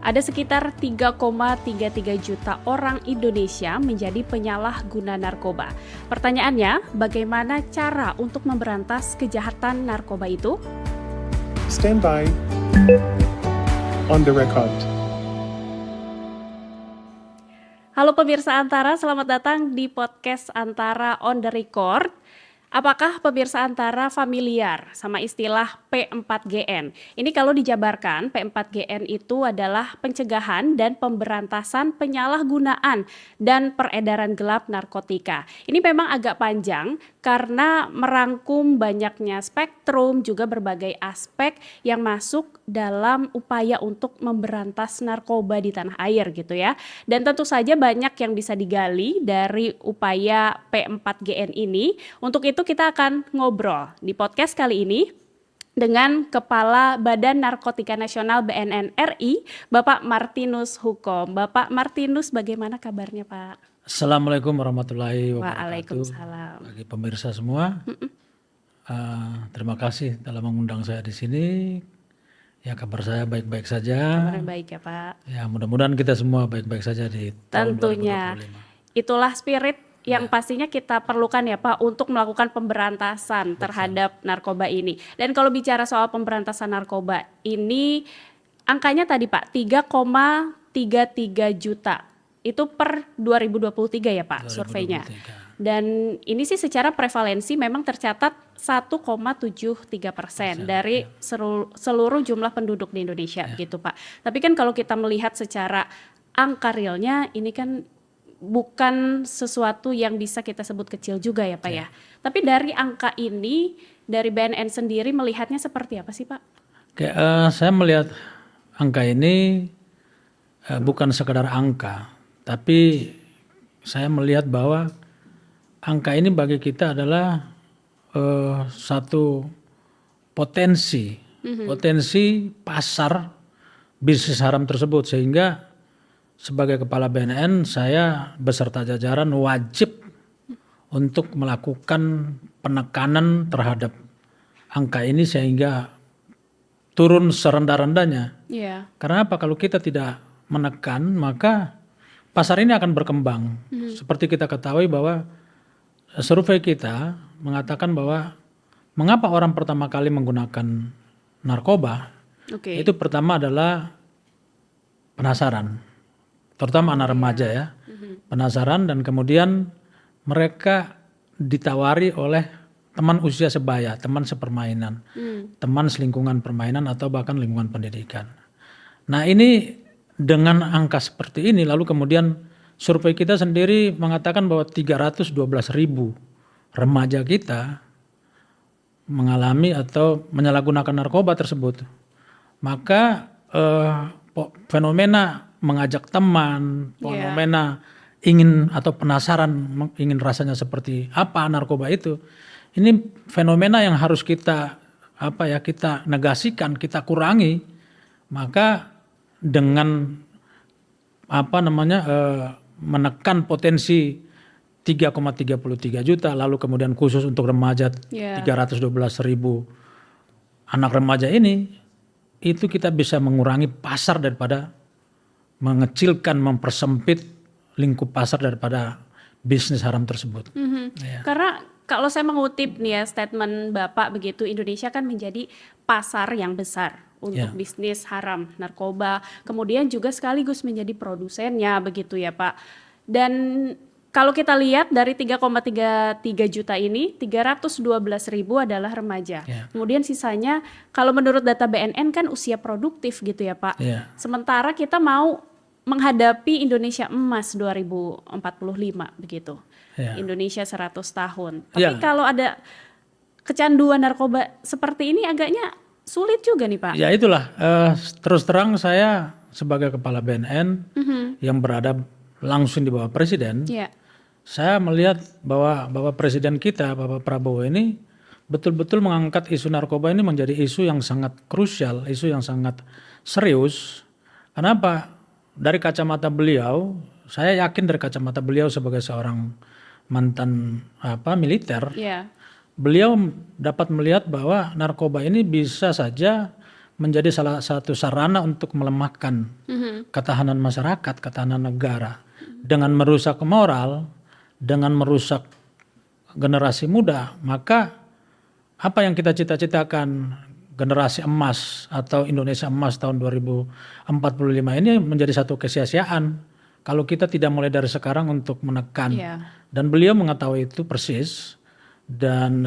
Ada sekitar 3,33 juta orang Indonesia menjadi penyalahguna narkoba. Pertanyaannya, bagaimana cara untuk memberantas kejahatan narkoba itu? Stand by. On the record. Halo pemirsa Antara, selamat datang di podcast Antara on the record. Apakah pemirsa Antara familiar sama istilah P4GN? Ini kalau dijabarkan, P4GN itu adalah pencegahan dan pemberantasan penyalahgunaan dan peredaran gelap narkotika. Ini memang agak panjang karena merangkum banyaknya spektrum, juga berbagai aspek yang masuk dalam upaya untuk memberantas narkoba di tanah air gitu ya. Dan tentu saja banyak yang bisa digali dari upaya P4GN ini. Untuk itu kita akan ngobrol di podcast kali ini dengan Kepala Badan Narkotika Nasional BNN RI, Bapak Martinus Hukom. Bapak Martinus, bagaimana kabarnya Pak? Assalamualaikum warahmatullahi wabarakatuh. Waalaikumsalam. Bagi pemirsa semua, terima kasih telah mengundang saya di sini. Ya, kabar saya baik-baik saja. Kabar baik ya Pak. Ya, mudah-mudahan kita semua baik-baik saja di tahun Tentunya 2025. itulah spirit yang pastinya kita perlukan ya Pak untuk melakukan pemberantasan terhadap narkoba ini. Dan kalau bicara soal pemberantasan narkoba ini, angkanya tadi Pak 3,33 juta. Itu per 2023 ya Pak 2023. surveinya. Dan ini sih secara prevalensi memang tercatat 1,73% dari seluruh jumlah penduduk di Indonesia gitu Pak. Tapi kan kalau kita melihat secara angka realnya ini kan bukan sesuatu yang bisa kita sebut kecil juga ya Pak ya. Tapi dari angka ini, dari BNN sendiri melihatnya seperti apa sih Pak? Oke, saya melihat angka ini bukan sekedar angka, tapi saya melihat bahwa angka ini bagi kita adalah satu potensi pasar bisnis haram tersebut, sehingga sebagai kepala BNN saya beserta jajaran wajib untuk melakukan penekanan terhadap angka ini sehingga turun serendah-rendahnya. Iya. Karena apa? Kalau kita tidak menekan, maka pasar ini akan berkembang. Seperti kita ketahui bahwa survei kita mengatakan bahwa mengapa orang pertama kali menggunakan narkoba, itu pertama adalah penasaran. Terutama anak remaja ya, penasaran, dan kemudian mereka ditawari oleh teman usia sebaya, teman sepermainan, teman selingkungan permainan atau bahkan lingkungan pendidikan. Nah ini dengan angka seperti ini, lalu kemudian survei kita sendiri mengatakan bahwa 312.000 remaja kita mengalami atau menyalahgunakan narkoba tersebut. Maka fenomena mengajak teman, fenomena ingin atau penasaran, ingin rasanya seperti apa narkoba itu. Ini fenomena yang harus kita kita negasikan, kita kurangi. Maka dengan menekan potensi 3,33 juta, lalu kemudian khusus untuk remaja 312.000 anak remaja ini, itu kita bisa mengurangi pasar daripada mengecilkan, mempersempit lingkup pasar daripada bisnis haram tersebut. Ya. Karena kalau saya mengutip nih ya statement Bapak begitu, Indonesia kan menjadi pasar yang besar untuk bisnis haram narkoba, kemudian juga sekaligus menjadi produsennya begitu ya Pak. Dan kalau kita lihat dari 3,33 juta ini, 312.000 adalah remaja. Kemudian sisanya kalau menurut data BNN kan usia produktif gitu ya Pak. Sementara kita mau menghadapi Indonesia Emas 2045 begitu. Indonesia 100 tahun. Tapi kalau ada kecanduan narkoba seperti ini agaknya sulit juga nih Pak. Ya itulah, terus terang saya sebagai kepala BNN yang berada langsung di bawah Presiden, saya melihat bahwa Bapak Presiden kita, Bapak Prabowo ini betul-betul mengangkat isu narkoba ini menjadi isu yang sangat krusial, isu yang sangat serius. Kenapa? Dari kacamata beliau, saya yakin dari kacamata beliau sebagai seorang mantan militer, beliau dapat melihat bahwa narkoba ini bisa saja menjadi salah satu sarana untuk melemahkan ketahanan masyarakat, ketahanan negara. Dengan merusak moral, dengan merusak generasi muda, maka apa yang kita cita-citakan generasi emas atau Indonesia emas tahun 2045 ini menjadi satu kesia-siaan kalau kita tidak mulai dari sekarang untuk menekan. Dan beliau mengetahui itu persis, dan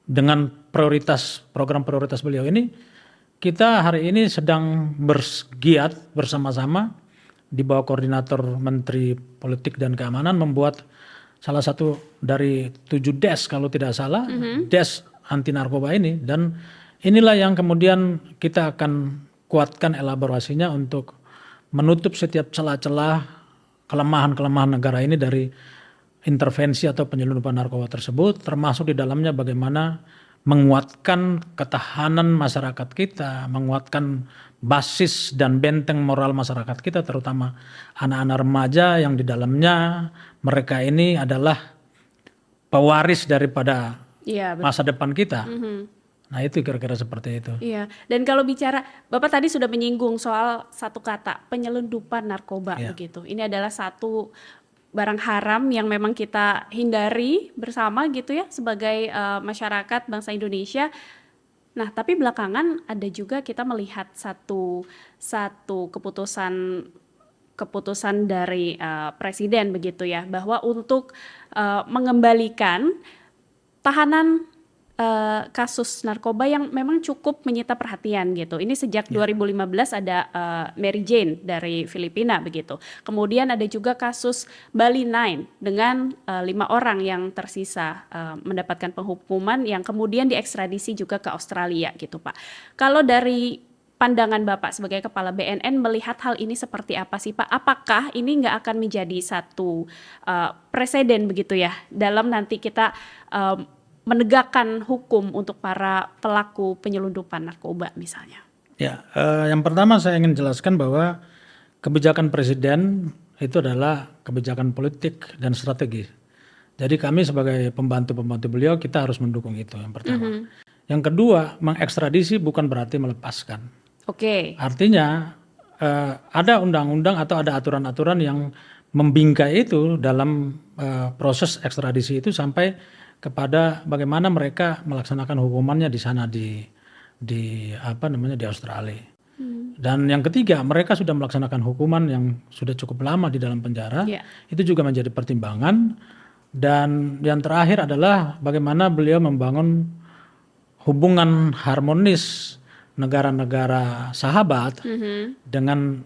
dengan program prioritas beliau ini, kita hari ini sedang bergiat bersama-sama di bawah koordinator Menteri Politik dan Keamanan membuat salah satu dari 7 DES kalau tidak salah, DES anti narkoba ini, dan inilah yang kemudian kita akan kuatkan elaborasinya untuk menutup setiap celah-celah kelemahan-kelemahan negara ini dari intervensi atau penyelundupan narkoba tersebut, termasuk di dalamnya bagaimana menguatkan ketahanan masyarakat kita, menguatkan basis dan benteng moral masyarakat kita, terutama anak-anak remaja yang di dalamnya mereka ini adalah pewaris daripada masa depan kita. Nah itu kira-kira seperti itu. Iya, dan kalau bicara, Bapak tadi sudah menyinggung soal satu kata, penyelundupan narkoba begitu. Ini adalah satu barang haram yang memang kita hindari bersama gitu ya sebagai masyarakat bangsa Indonesia. Nah, tapi belakangan ada juga kita melihat satu keputusan dari presiden begitu ya, bahwa untuk mengembalikan tahanan kasus narkoba yang memang cukup menyita perhatian gitu. Ini sejak 2015 ada Mary Jane dari Filipina begitu. Kemudian ada juga kasus Bali 9 dengan 5 orang yang tersisa mendapatkan penghukuman yang kemudian diekstradisi juga ke Australia gitu Pak. Kalau dari pandangan Bapak sebagai Kepala BNN melihat hal ini seperti apa sih Pak? Apakah ini nggak akan menjadi satu preseden begitu ya dalam nanti kita menegakkan hukum untuk para pelaku penyelundupan narkoba misalnya? Ya, yang pertama saya ingin jelaskan bahwa kebijakan presiden itu adalah kebijakan politik dan strategi. Jadi kami sebagai pembantu-pembantu beliau kita harus mendukung itu yang pertama. Yang kedua, mengekstradisi bukan berarti melepaskan. Artinya ada undang-undang atau ada aturan-aturan yang membingkai itu dalam proses ekstradisi itu sampai kepada bagaimana mereka melaksanakan hukumannya di sana di Australia. Dan yang ketiga, mereka sudah melaksanakan hukuman yang sudah cukup lama di dalam penjara. Itu juga menjadi pertimbangan. Dan yang terakhir adalah bagaimana beliau membangun hubungan harmonis negara-negara sahabat dengan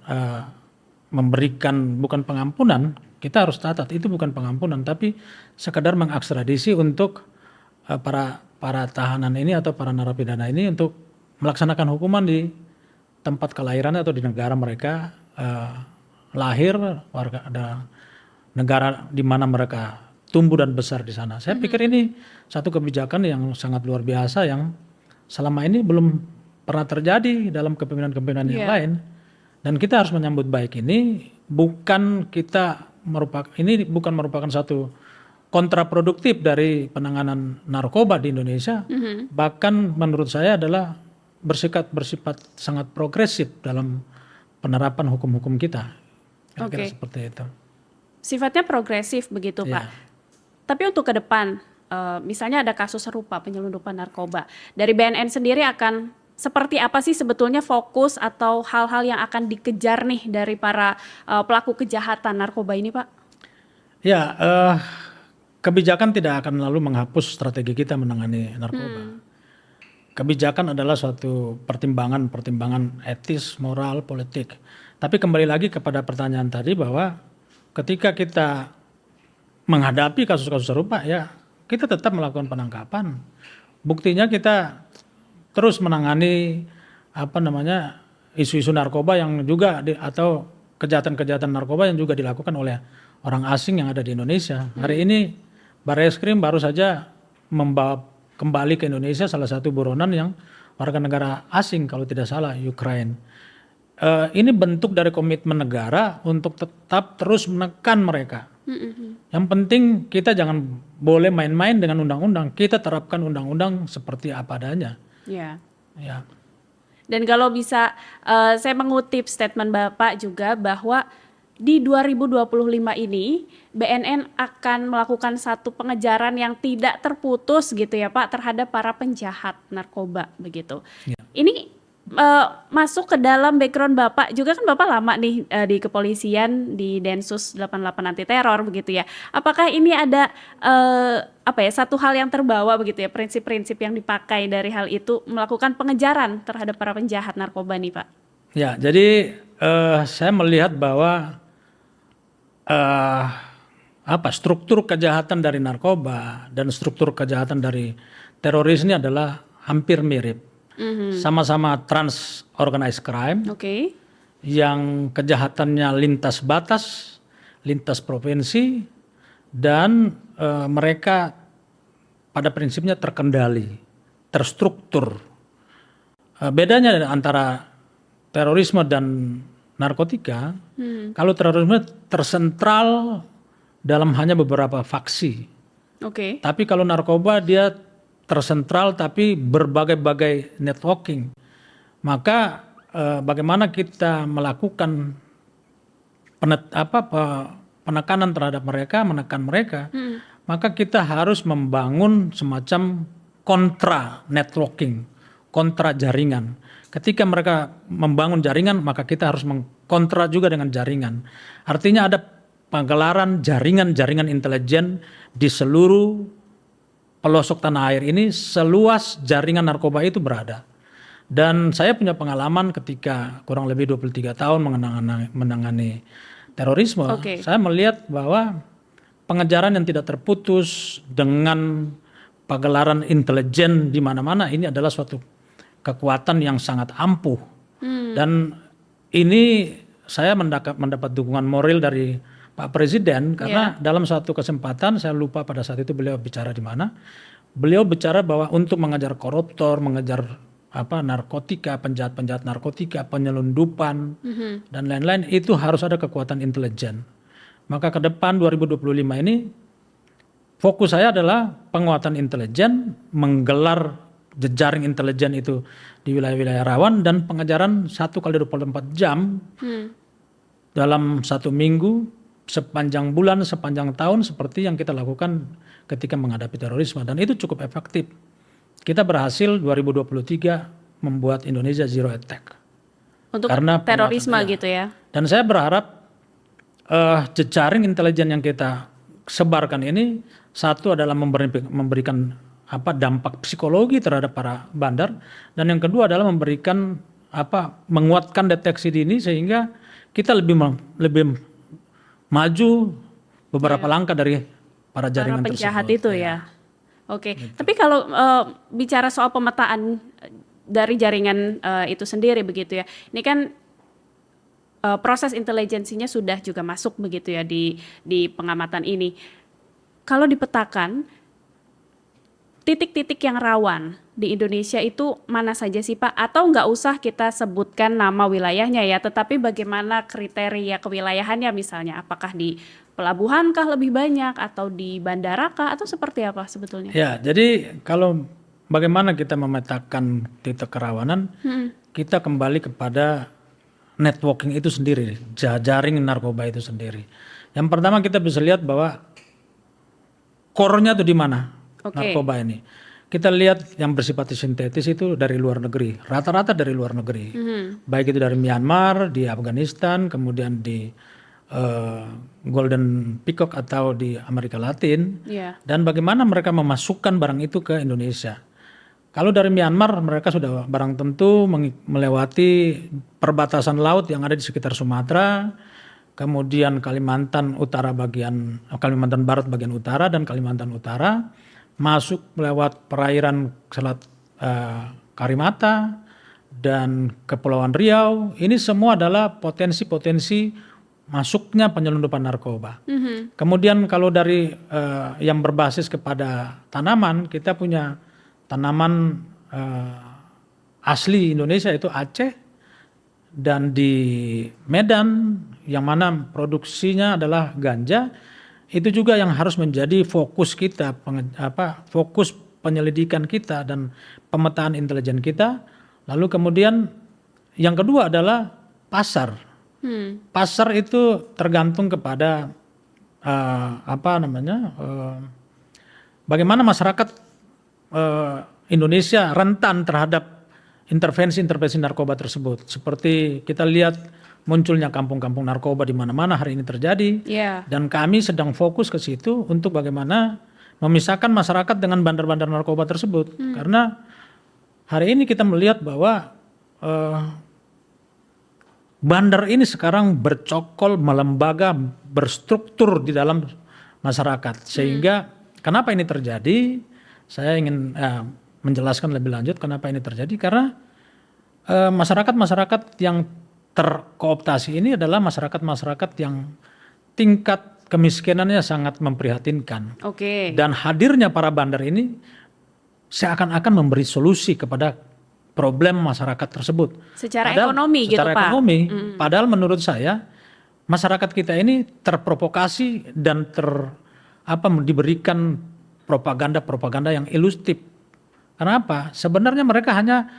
memberikan bukan pengampunan. Kita harus catat itu bukan pengampunan, tapi sekedar mengekstradisi untuk para tahanan ini atau para narapidana ini untuk melaksanakan hukuman di tempat kelahiran atau di negara mereka lahir, negara di mana mereka tumbuh dan besar di sana. Saya pikir ini satu kebijakan yang sangat luar biasa yang selama ini belum pernah terjadi dalam kepemimpinan-kepemimpinan yang lain, dan kita harus menyambut baik ini. Ini bukan merupakan satu kontraproduktif dari penanganan narkoba di Indonesia, bahkan menurut saya adalah bersifat sangat progresif dalam penerapan hukum-hukum kita. Kira-kira seperti itu. Sifatnya progresif begitu Pak. Tapi untuk ke depan, misalnya ada kasus serupa penyelundupan narkoba, dari BNN sendiri akan seperti apa sih sebetulnya fokus atau hal-hal yang akan dikejar nih dari para pelaku kejahatan narkoba ini Pak? Ya, kebijakan tidak akan lalu menghapus strategi kita menangani narkoba. Kebijakan adalah suatu pertimbangan etis, moral, politik. Tapi kembali lagi kepada pertanyaan tadi bahwa ketika kita menghadapi kasus-kasus serupa, ya kita tetap melakukan penangkapan. Buktinya kita terus menangani isu-isu narkoba yang juga atau kejahatan-kejahatan narkoba yang juga dilakukan oleh orang asing yang ada di Indonesia. Hari ini Barreskrim baru saja membawa kembali ke Indonesia salah satu buronan yang warga negara asing kalau tidak salah, Ukraine. Ini bentuk dari komitmen negara untuk tetap terus menekan mereka. Yang penting kita jangan boleh main-main dengan undang-undang. Kita terapkan undang-undang seperti apa adanya. Ya. Dan kalau bisa saya mengutip statement Bapak juga bahwa di 2025 ini BNN akan melakukan satu pengejaran yang tidak terputus gitu ya Pak terhadap para penjahat narkoba begitu. Ya. Ini masuk ke dalam background Bapak juga kan Bapak lama nih di kepolisian di Densus 88 anti teror begitu ya. Apakah ini ada satu hal yang terbawa begitu ya prinsip-prinsip yang dipakai dari hal itu melakukan pengejaran terhadap para penjahat narkoba nih Pak? Ya, jadi saya melihat bahwa struktur kejahatan dari narkoba dan struktur kejahatan dari teroris ini adalah hampir mirip. Sama-sama trans organized crime Oke. yang kejahatannya lintas batas, lintas provinsi, dan mereka pada prinsipnya terkendali, terstruktur. Bedanya antara terorisme dan narkotika, kalau terorisme tersentral dalam hanya beberapa faksi. Oke. Tapi kalau narkoba dia tersentral tapi berbagai-bagai networking. Maka bagaimana kita melakukan penekanan terhadap mereka, menekan mereka, maka kita harus membangun semacam kontra networking, kontra jaringan. Ketika mereka membangun jaringan, maka kita harus mengkontra juga dengan jaringan. Artinya ada penggelaran jaringan-jaringan intelijen di seluruh pelosok tanah air ini, seluas jaringan narkoba itu berada. Dan saya punya pengalaman ketika kurang lebih 23 tahun menangani terorisme. Oke. Saya melihat bahwa pengejaran yang tidak terputus dengan pagelaran intelijen di mana-mana ini adalah suatu kekuatan yang sangat ampuh. Dan ini saya mendapat dukungan moral dari Pak Presiden karena dalam satu kesempatan saya lupa pada saat itu beliau bicara di mana. Beliau bicara bahwa untuk mengejar koruptor, mengejar narkotika, penjahat-penjahat narkotika, penyelundupan dan lain-lain itu harus ada kekuatan intelijen. Maka ke depan 2025 ini fokus saya adalah penguatan intelijen, menggelar jejaring intelijen itu di wilayah-wilayah rawan dan pengejaran 1 kali 24 jam dalam 1 minggu, sepanjang bulan, sepanjang tahun seperti yang kita lakukan ketika menghadapi terorisme dan itu cukup efektif. Kita berhasil 2023 membuat Indonesia zero attack. Untuk Karena terorisme penguatan, gitu ya. Dan saya berharap jejaring intelijen yang kita sebarkan ini satu adalah memberikan dampak psikologi terhadap para bandar dan yang kedua adalah memberikan menguatkan deteksi dini sehingga kita lebih maju beberapa langkah dari para jaringan para penjahat tersebut. itu ya. Oke. Tapi kalau bicara soal pemetaan dari jaringan itu sendiri begitu ya. Ini kan proses intelijensinya sudah juga masuk begitu ya di pengamatan ini. Kalau dipetakan titik-titik yang rawan di Indonesia itu mana saja sih Pak? Atau nggak usah kita sebutkan nama wilayahnya ya, tetapi bagaimana kriteria kewilayahannya misalnya? Apakah di pelabuhan kah lebih banyak atau di bandara kah atau seperti apa sebetulnya? Ya, jadi kalau bagaimana kita memetakan titik kerawanan, kita kembali kepada networking itu sendiri, jaring narkoba itu sendiri. Yang pertama kita bisa lihat bahwa core-nya itu di mana? Narkoba ini. Kita lihat yang bersifat sintetis itu dari luar negeri, rata-rata dari luar negeri. Baik itu dari Myanmar, di Afghanistan, kemudian di Golden Peacock atau di Amerika Latin. Dan bagaimana mereka memasukkan barang itu ke Indonesia. Kalau dari Myanmar mereka sudah barang tentu melewati perbatasan laut yang ada di sekitar Sumatera, kemudian Kalimantan Barat bagian utara dan Kalimantan Utara, masuk lewat perairan Selat Karimata dan Kepulauan Riau. Ini semua adalah potensi-potensi masuknya penyelundupan narkoba. Kemudian kalau dari yang berbasis kepada tanaman, kita punya tanaman asli Indonesia itu Aceh dan di Medan yang mana produksinya adalah ganja. Itu juga yang harus menjadi fokus kita, fokus penyelidikan kita dan pemetaan intelijen kita Lalu kemudian yang kedua adalah pasar. Pasar itu tergantung kepada bagaimana masyarakat Indonesia rentan terhadap intervensi narkoba tersebut. Seperti kita lihat munculnya kampung-kampung narkoba di mana-mana hari ini terjadi. Dan kami sedang fokus ke situ untuk bagaimana memisahkan masyarakat dengan bandar-bandar narkoba tersebut. Karena hari ini kita melihat bahwa bandar ini sekarang bercokol, melembaga, berstruktur di dalam masyarakat. Sehingga kenapa ini terjadi? Saya ingin menjelaskan lebih lanjut kenapa ini terjadi. Karena masyarakat-masyarakat yang terkooptasi ini adalah masyarakat-masyarakat yang tingkat kemiskinannya sangat memprihatinkan. Dan hadirnya para bandar ini seakan-akan memberi solusi kepada problem masyarakat tersebut. Secara ekonomi gitu Pak. Secara ekonomi, padahal menurut saya masyarakat kita ini terprovokasi dan diberikan propaganda yang ilusif. Kenapa? Sebenarnya mereka hanya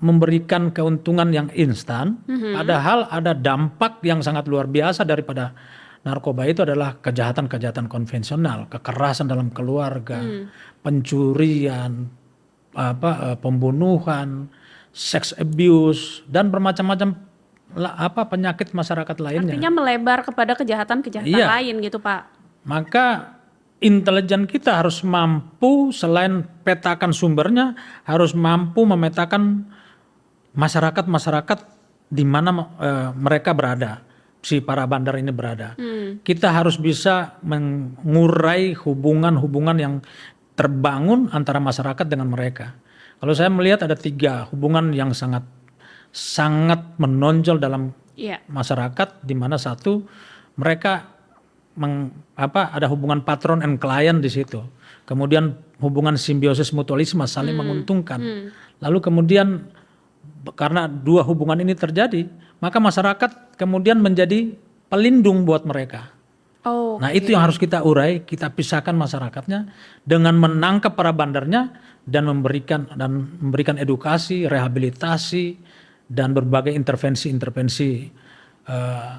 memberikan keuntungan yang instan, padahal ada dampak yang sangat luar biasa daripada narkoba itu adalah kejahatan-kejahatan konvensional, kekerasan dalam keluarga, pencurian, pembunuhan, sex abuse, dan bermacam-macam penyakit masyarakat lainnya. Artinya melebar kepada kejahatan-kejahatan lain gitu Pak. Maka intelijen kita harus mampu selain petakan sumbernya, harus mampu memetakan masyarakat-masyarakat di mana mereka berada, si para bandar ini berada. Kita harus bisa mengurai hubungan-hubungan yang terbangun antara masyarakat dengan mereka. Kalau saya melihat ada 3 hubungan yang sangat menonjol dalam masyarakat, di mana satu mereka ada hubungan patron and client di situ. Kemudian hubungan simbiosis mutualisme saling menguntungkan. Lalu kemudian karena 2 hubungan ini terjadi, maka masyarakat kemudian menjadi pelindung buat mereka. Nah itu yang harus kita urai, kita pisahkan masyarakatnya dengan menangkap para bandarnya dan memberikan edukasi, rehabilitasi dan berbagai intervensi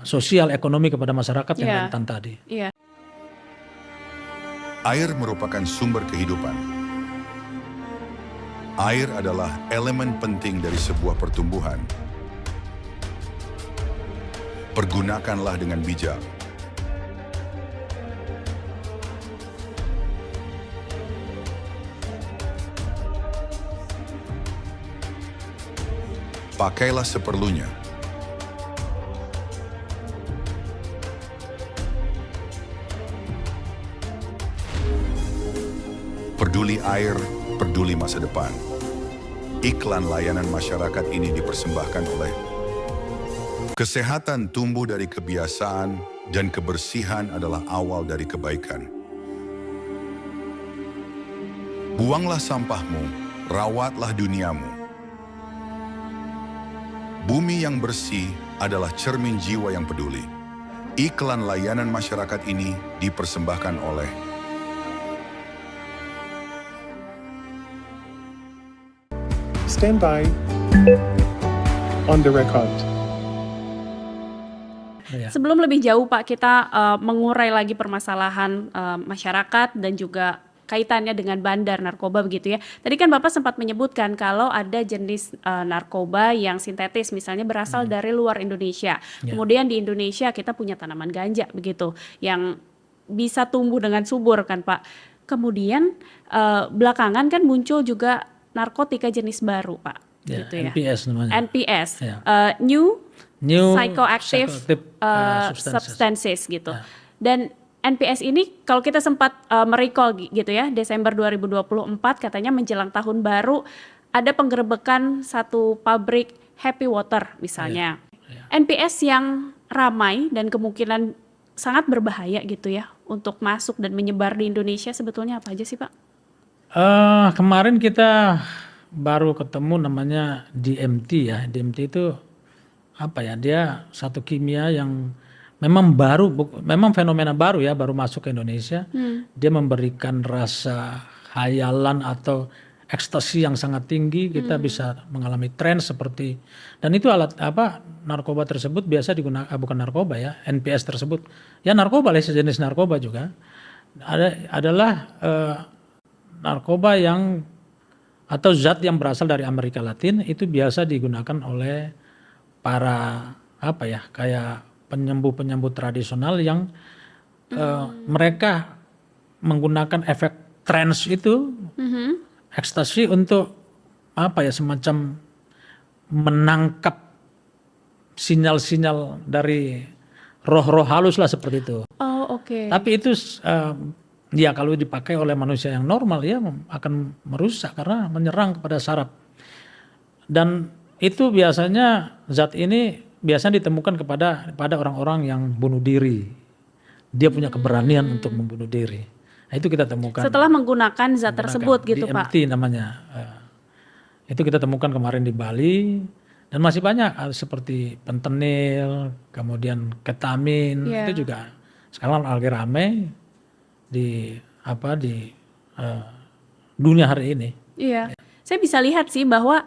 sosial ekonomi kepada masyarakat yang rentan tadi. Air merupakan sumber kehidupan. Air adalah elemen penting dari sebuah pertumbuhan. Pergunakanlah dengan bijak. Pakailah seperlunya. Peduli air, peduli masa depan. Iklan layanan masyarakat ini dipersembahkan oleh kesehatan tumbuh dari kebiasaan dan kebersihan adalah awal dari kebaikan. Buanglah sampahmu, rawatlah duniamu. Bumi yang bersih adalah cermin jiwa yang peduli. Iklan layanan masyarakat ini dipersembahkan oleh Stand by on the record. Sebelum lebih jauh Pak, kita mengurai lagi permasalahan masyarakat dan juga kaitannya dengan bandar narkoba begitu ya. Tadi kan Bapak sempat menyebutkan kalau ada jenis narkoba yang sintetis misalnya berasal dari luar Indonesia. Kemudian di Indonesia kita punya tanaman ganja begitu yang bisa tumbuh dengan subur kan Pak. Kemudian belakangan kan muncul juga narkotika jenis baru Pak. Gitu ya. NPS namanya. NPS, New Psychoactive Substances gitu. Dan NPS ini kalau kita sempat merecall gitu ya, Desember 2024 katanya menjelang tahun baru ada penggerebekan satu pabrik Happy Water misalnya. NPS yang ramai dan kemungkinan sangat berbahaya gitu ya untuk masuk dan menyebar di Indonesia sebetulnya apa aja sih Pak? Kemarin kita baru ketemu namanya DMT ya. DMT itu apa ya? Dia satu kimia yang memang memang fenomena baru ya, baru masuk ke Indonesia. Dia memberikan rasa khayalan atau ekstasi yang sangat tinggi, kita bisa mengalami tren seperti, dan itu narkoba tersebut biasa digunakan, bukan narkoba ya, NPS tersebut ya narkoba lah, sejenis narkoba juga adalah narkoba yang atau zat yang berasal dari Amerika Latin, itu biasa digunakan oleh para kayak penyembuh tradisional yang mereka menggunakan efek trance itu, ekstasi untuk semacam menangkap sinyal-sinyal dari roh-roh halus lah seperti itu. Oh, oke. Tapi itu ya kalau dipakai oleh manusia yang normal ya akan merusak karena menyerang kepada saraf. Dan itu biasanya zat ini biasanya ditemukan pada orang-orang yang bunuh diri. Dia punya keberanian untuk membunuh diri. Nah, itu kita temukan. Setelah menggunakan zat tersebut gitu Pak. DMT namanya. Itu kita temukan kemarin di Bali. Dan masih banyak seperti pentenil, kemudian ketamin, itu juga sekarang lagi rame di dunia hari ini. Iya. Saya bisa lihat sih bahwa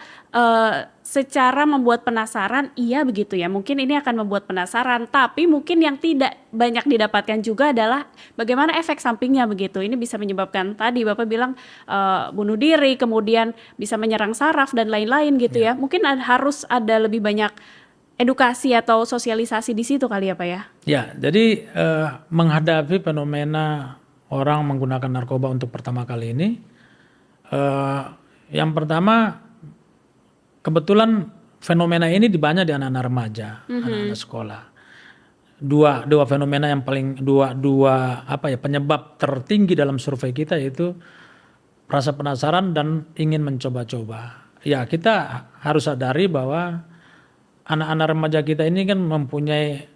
secara membuat penasaran, iya begitu ya. Mungkin ini akan membuat penasaran, tapi mungkin yang tidak banyak didapatkan juga adalah bagaimana efek sampingnya begitu. Ini bisa menyebabkan tadi Bapak bilang bunuh diri, kemudian bisa menyerang saraf dan lain-lain gitu ya. Mungkin harus ada lebih banyak edukasi atau sosialisasi di situ kali ya Pak ya. Ya, jadi menghadapi fenomena orang menggunakan narkoba untuk pertama kali ini, yang pertama, kebetulan fenomena ini banyak di anak-anak remaja, anak-anak sekolah. Dua fenomena yang paling penyebab tertinggi dalam survei kita yaitu rasa penasaran dan ingin mencoba-coba. Ya, kita harus sadari bahwa anak-anak remaja kita ini kan mempunyai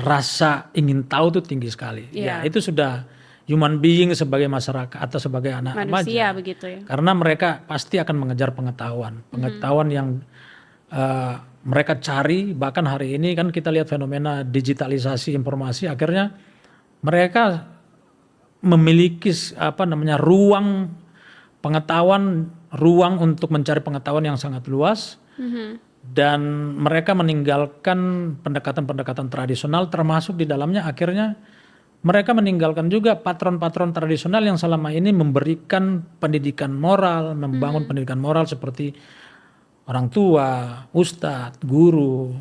rasa ingin tahu tuh tinggi sekali. Ya, itu sudah human being sebagai masyarakat atau sebagai anak manusia remaja, begitu ya. Karena mereka pasti akan mengejar pengetahuan yang mereka cari. Bahkan hari ini kan kita lihat fenomena digitalisasi informasi, akhirnya mereka memiliki ruang pengetahuan, ruang untuk mencari pengetahuan yang sangat luas, dan mereka meninggalkan pendekatan-pendekatan tradisional, termasuk di dalamnya akhirnya mereka meninggalkan juga patron-patron tradisional yang selama ini memberikan pendidikan moral, membangun pendidikan moral seperti orang tua, ustadz, guru,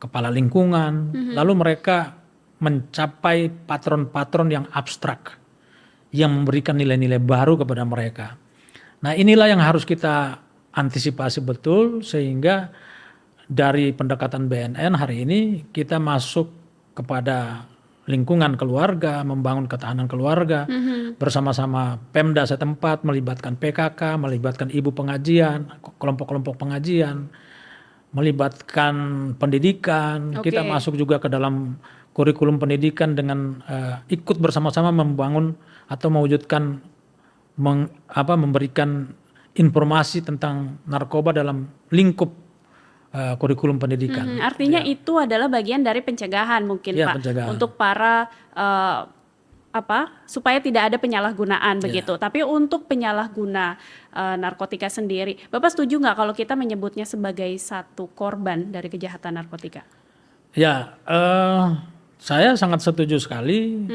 kepala lingkungan. Lalu mereka mencapai patron-patron yang abstrak, yang memberikan nilai-nilai baru kepada mereka. Nah, inilah yang harus kita antisipasi betul, sehingga dari pendekatan BNN hari ini kita masuk kepada lingkungan keluarga, membangun ketahanan keluarga, bersama-sama Pemda setempat, melibatkan PKK, melibatkan ibu pengajian, kelompok-kelompok pengajian, melibatkan pendidikan. Kita masuk juga ke dalam kurikulum pendidikan dengan ikut bersama-sama membangun atau mewujudkan, memberikan informasi tentang narkoba dalam lingkup kurikulum pendidikan. Artinya itu adalah bagian dari pencegahan mungkin Pak, pencegahan. untuk para supaya tidak ada penyalahgunaan begitu. Tapi untuk penyalahguna narkotika sendiri, Bapak setuju nggak kalau kita menyebutnya sebagai satu korban dari kejahatan narkotika? Ya, saya sangat setuju sekali.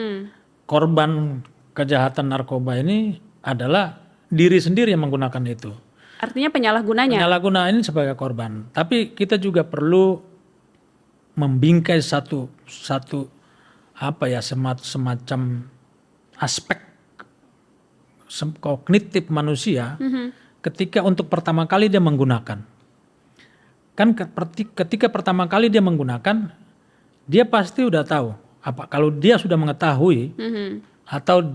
Korban kejahatan narkoba ini adalah diri sendiri yang menggunakan itu. Artinya penyalahgunanya. Penyalahguna ini sebagai korban. Tapi kita juga perlu membingkai satu semacam aspek kognitif manusia ketika untuk pertama kali dia menggunakan. Kan ketika pertama kali dia menggunakan, dia pasti udah tahu. Kalau dia sudah mengetahui atau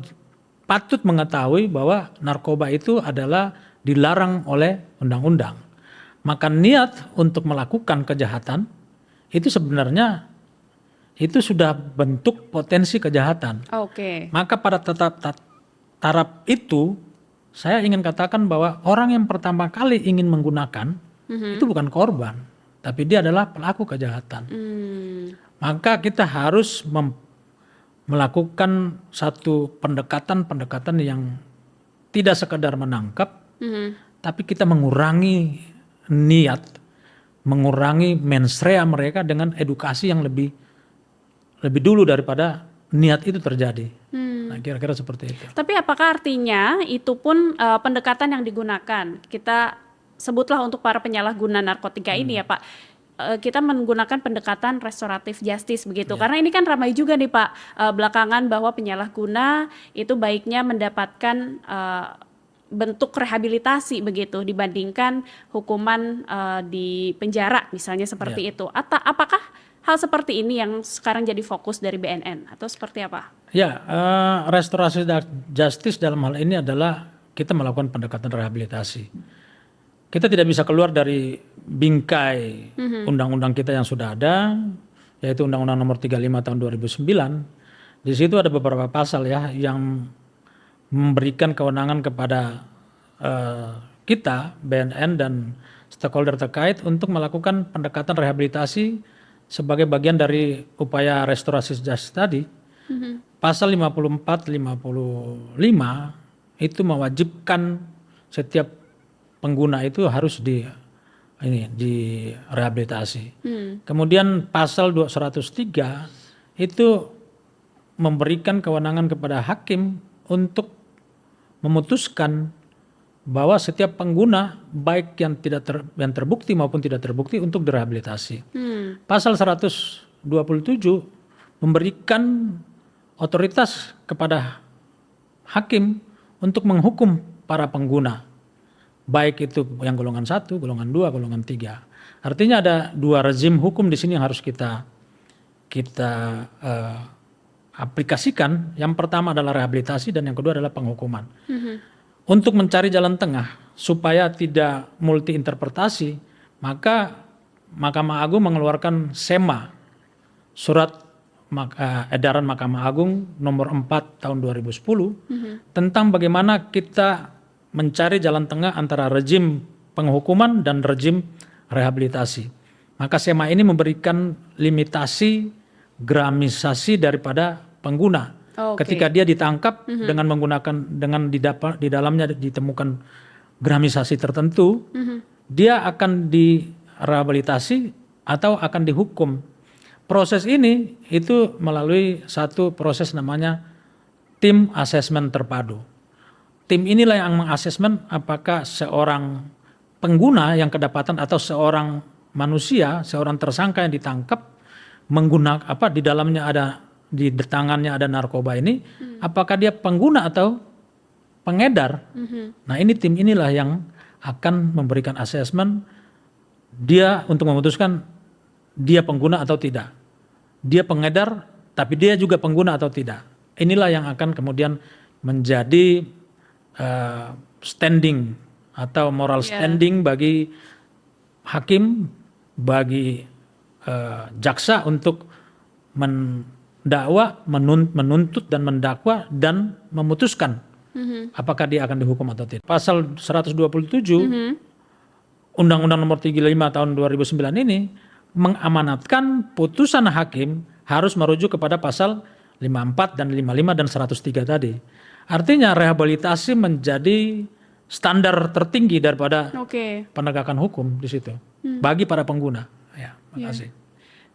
patut mengetahui bahwa narkoba itu adalah dilarang oleh undang-undang, maka niat untuk melakukan kejahatan itu sebenarnya itu sudah bentuk potensi kejahatan. Maka pada taraf itu saya ingin katakan bahwa orang yang pertama kali ingin menggunakan itu bukan korban, tapi dia adalah pelaku kejahatan. Maka kita harus melakukan satu pendekatan yang tidak sekedar menangkap, Tapi kita mengurangi niat, mengurangi mens rea mereka dengan edukasi yang lebih dulu daripada niat itu terjadi. Nah, kira-kira seperti itu. Tapi apakah artinya itu pun pendekatan yang digunakan? Kita sebutlah untuk para penyalahguna narkotika ini ya Pak, kita menggunakan pendekatan restoratif justice begitu. Karena ini kan ramai juga nih Pak, belakangan bahwa penyalahguna itu baiknya mendapatkan bentuk rehabilitasi begitu dibandingkan hukuman di penjara misalnya seperti itu. Atau apakah hal seperti ini yang sekarang jadi fokus dari BNN atau seperti apa? Ya, restorasi justice dalam hal ini adalah kita melakukan pendekatan rehabilitasi. Kita tidak bisa keluar dari bingkai undang-undang kita yang sudah ada, yaitu Undang-Undang Nomor 35 Tahun 2009. Di situ ada beberapa pasal ya yang memberikan kewenangan kepada kita, BNN dan stakeholder terkait untuk melakukan pendekatan rehabilitasi sebagai bagian dari upaya restorasi justice tadi. Pasal 54, 55 itu mewajibkan setiap pengguna itu harus direhabilitasi. Kemudian pasal 103 itu memberikan kewenangan kepada hakim untuk memutuskan bahwa setiap pengguna baik yang yang terbukti maupun tidak terbukti untuk direhabilitasi. Pasal 127 memberikan otoritas kepada hakim untuk menghukum para pengguna, baik itu yang golongan 1, golongan 2, golongan 3. Artinya ada dua rezim hukum di sini yang harus kita aplikasikan. Yang pertama adalah rehabilitasi dan yang kedua adalah penghukuman. Untuk mencari jalan tengah supaya tidak multi interpretasi, maka Mahkamah Agung mengeluarkan SEMA, surat edaran Mahkamah Agung nomor 4 tahun 2010 tentang bagaimana kita mencari jalan tengah antara rezim penghukuman dan rezim rehabilitasi. Maka SEMA ini memberikan limitasi gramisasi daripada pengguna. Ketika dia ditangkap dengan di dalamnya ditemukan gramisasi tertentu, dia akan direhabilitasi atau akan dihukum. Proses ini itu melalui satu proses namanya tim asesmen terpadu. Tim inilah yang mengasesmen apakah seorang pengguna yang kedapatan atau seorang manusia, seorang tersangka yang ditangkap menggunakan di dalamnya di tangannya ada narkoba ini, apakah dia pengguna atau pengedar. Nah, ini tim inilah yang akan memberikan asesmen dia untuk memutuskan dia pengguna atau tidak. Dia pengedar tapi dia juga pengguna atau tidak. Inilah yang akan kemudian menjadi standing atau moral standing bagi hakim, bagi jaksa untuk mendakwa, menuntut dan mendakwa dan memutuskan apakah dia akan dihukum atau tidak. Pasal 127 Undang-Undang Nomor 35 Tahun 2009 ini mengamanatkan putusan hakim harus merujuk kepada pasal 54 dan 55 dan 103 tadi. Artinya rehabilitasi menjadi standar tertinggi daripada penegakan hukum di situ bagi para pengguna. Ya, makasih.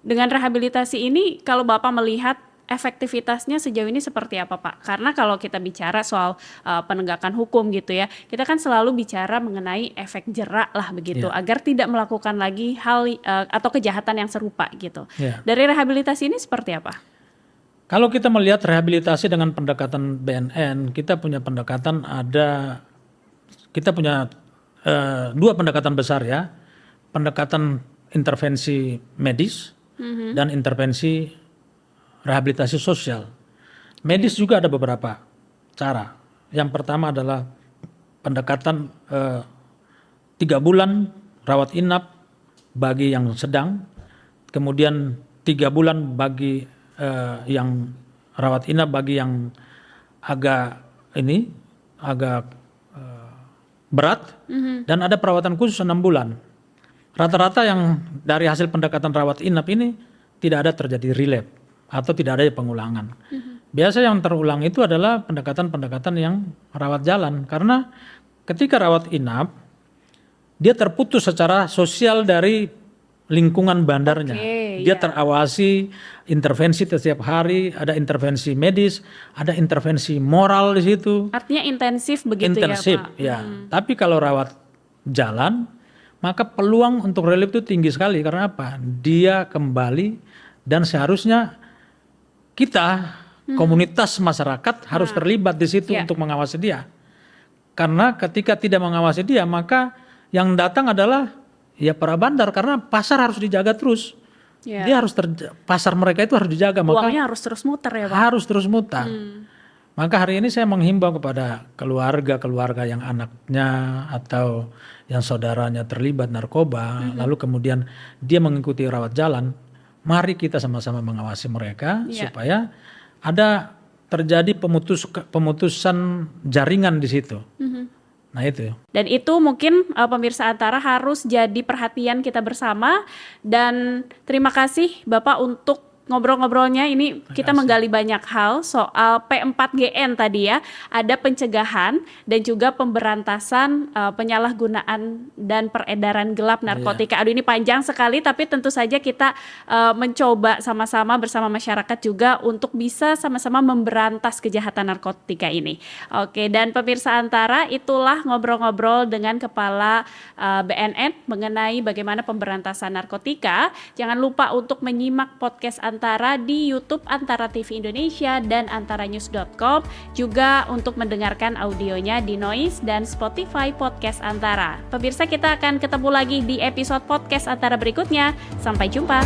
Dengan rehabilitasi ini kalau Bapak melihat efektivitasnya sejauh ini seperti apa Pak? Karena kalau kita bicara soal penegakan hukum gitu ya, kita kan selalu bicara mengenai efek jerak lah begitu, agar tidak melakukan lagi hal atau kejahatan yang serupa gitu. Dari rehabilitasi ini seperti apa? Kalau kita melihat rehabilitasi dengan pendekatan BNN, kita punya dua pendekatan besar ya, pendekatan intervensi medis dan intervensi rehabilitasi sosial. Medis juga ada beberapa cara. Yang pertama adalah pendekatan 3 bulan rawat inap bagi yang sedang, kemudian 3 bulan bagi yang rawat inap bagi yang agak berat, dan ada perawatan khusus 6 bulan. Rata-rata yang dari hasil pendekatan rawat inap ini tidak ada terjadi relapse atau tidak ada pengulangan. Biasa yang terulang itu adalah pendekatan-pendekatan yang rawat jalan, karena ketika rawat inap, dia terputus secara sosial dari lingkungan bandarnya. Oke, Dia iya. terawasi, intervensi setiap hari, ada intervensi medis, ada intervensi moral di situ. Artinya intensif begitu Intensif, ya Pak? ya. Tapi kalau rawat jalan, maka peluang untuk relief itu tinggi sekali. Karena apa? Dia kembali dan seharusnya kita, komunitas masyarakat harus terlibat di situ Ya. untuk mengawasi dia. Karena ketika tidak mengawasi dia, maka yang datang adalah ya para bandar, karena pasar harus dijaga terus. Ya. Dia harus pasar mereka itu harus dijaga, maka Uangnya harus terus muter ya Pak? harus terus mutar. Maka hari ini saya menghimbau kepada keluarga-keluarga yang anaknya atau yang saudaranya terlibat narkoba, lalu kemudian dia mengikuti rawat jalan, mari kita sama-sama mengawasi mereka Iya. supaya ada terjadi pemutusan jaringan di situ. Nah itu. Dan itu mungkin pemirsa Antara harus jadi perhatian kita bersama. Dan terima kasih Bapak untuk ngobrol-ngobrolnya. Ini kita menggali banyak hal soal P4GN tadi ya. Ada pencegahan dan juga pemberantasan penyalahgunaan dan peredaran gelap narkotika. Aduh, ini panjang sekali, tapi tentu saja kita mencoba sama-sama bersama masyarakat juga untuk bisa sama-sama memberantas kejahatan narkotika ini. Oke, dan pemirsa Antara, itulah ngobrol-ngobrol dengan Kepala BNN mengenai bagaimana pemberantasan narkotika. Jangan lupa untuk menyimak podcast Antara di YouTube Antara TV Indonesia dan antaranews.com, juga untuk mendengarkan audionya di Noise dan Spotify Podcast Antara. Pemirsa, kita akan ketemu lagi di episode podcast Antara berikutnya. Sampai jumpa.